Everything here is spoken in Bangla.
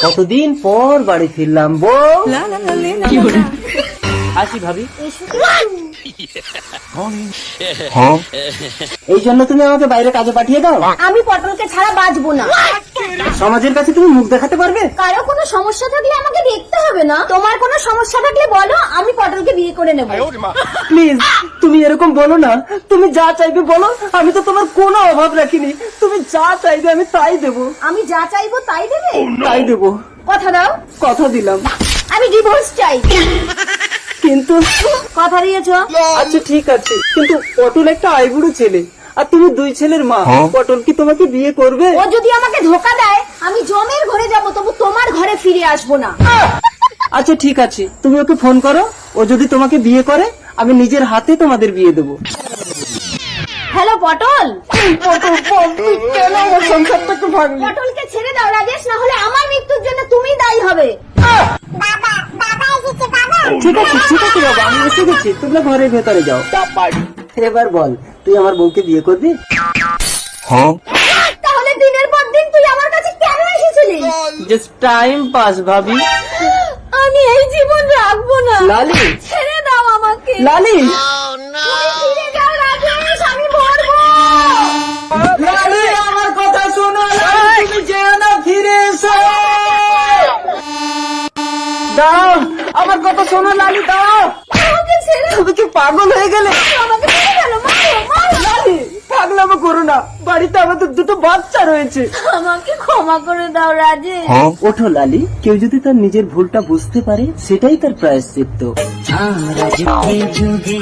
কতদিন পর বাড়ি ফিরলাম বউ। আসি ভাবি। এই জন্য তুমি আমাকে বাইরে কাজে পাঠিয়ে দাও? আমি পটলকে ছাড়া বাঁচবো না। সমাজের কাছে তুমি মুখ দেখাতে পারবে? কারো কোনো সমস্যা থাকলে আমাকে দেখতে হবে না। তোমার কোনো সমস্যা থাকলে বলো, আমি পটলকে বিয়ে করে নেব। প্লিজ তুমি এরকম বলো না। তুমি যা চাইবে বলো, আমি তো তোমার কোনো অভাব রাখিনি। তুমি যা চাইবে আমি তাই দেবো। আমি যা চাইবো তাই দেবে? তাই দেবো। কথা দাও। কথা দিলাম। আমি ডিভোর্স চাই। কিন্তু কথা দিয়েছো? আচ্ছা ঠিক আছে, কিন্তু পটল একটা আইবুড়ো ছেলে আর তুমি 2 ছেলের মা। পটল কি তোমাকে বিয়ে করবে? ও যদি আমাকে ধোকা দেয়, আমি জমের ঘরে যাব, তবু তোমার ঘরে ফিরে আসবো না। আচ্ছা ঠিক আছে, তুমি ওকে ফোন করো। ও যদি তোমাকে বিয়ে করে, আমি নিজের হাতে তোমাদের বিয়ে দেবো। হ্যালো পটল। পটল বল, তুই কেন আমার সংসারটাকে ভাঙলি? পটলকে ছেড়ে দাও রাজেশ, না হলে আমার মৃত্যুর জন্য তুমি দায়ী হবে। ঠিক আছে ঠিক আছে বাবা, আমি এসে গেছি। তোমরা ঘরের ভেতরে যাও। এবার বল, তুই আমার বউকে বিয়ে করবি? তাহলে দিনের পর দিন তুই আমার কাছে কেন এসেছিলি? জাস্ট টাইম পাস ভাবি। আমি এই জীবন রাখবো না। লালি, ছেড়ে দাও আমাকে। লালি, তুমি ফিরে যাও রাজেশ, আমি মরবো। লালি, আমার কথা শোনো। লালি, তুমি যেও না, ফিরে এসো। দাও, আমার কথা শোনো লালি, দাও। আমাকে ছেড়ে তুমি কি পাগল হয়ে গেলে? আমাকে ছেড়ে গেল। মারো মারো। লালি, পাগলামো করো না। বাড়িতে আমাদের 2টো বাচ্চা রয়েছে। আমাকে ক্ষমা করে দাও রাজেশ। ওঠো লালি, কেউ যদি তার নিজের ভুলটা বুঝতে পারে, সেটাই তার প্রায়শ্চিত্ত। আমরা যুগে যুগে